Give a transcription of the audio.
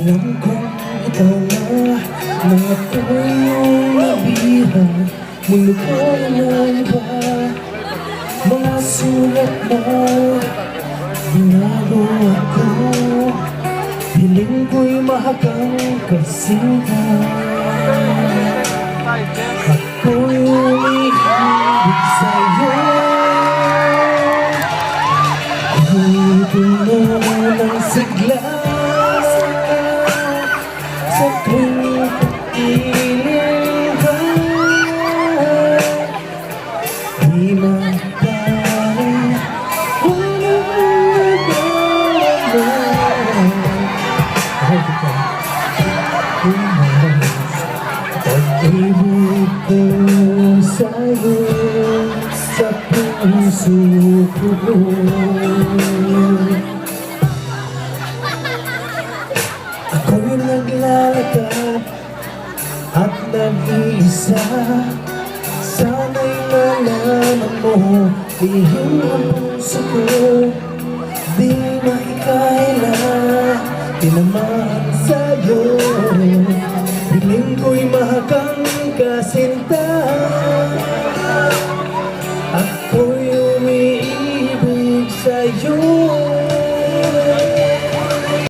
Alam kong ikaw na ako'y iyong nabihag. Mundo ko na iba, mga sulat mo binago ako. Piling ko'y mahakang kasinta. Ako'y umihibig sa'yo. Ulitin mo ng sigla sa tuwing pag-iling ka. Di magpapalit walang pag-ibig ko sa'yo sa puso ko. Ako'y naglalakad at nag-iisa. Sana'y nalaman mo, lihim ang puso ko. Di makikaila, tinamaan sa'yo. Piling ko'y mahakang kasinta.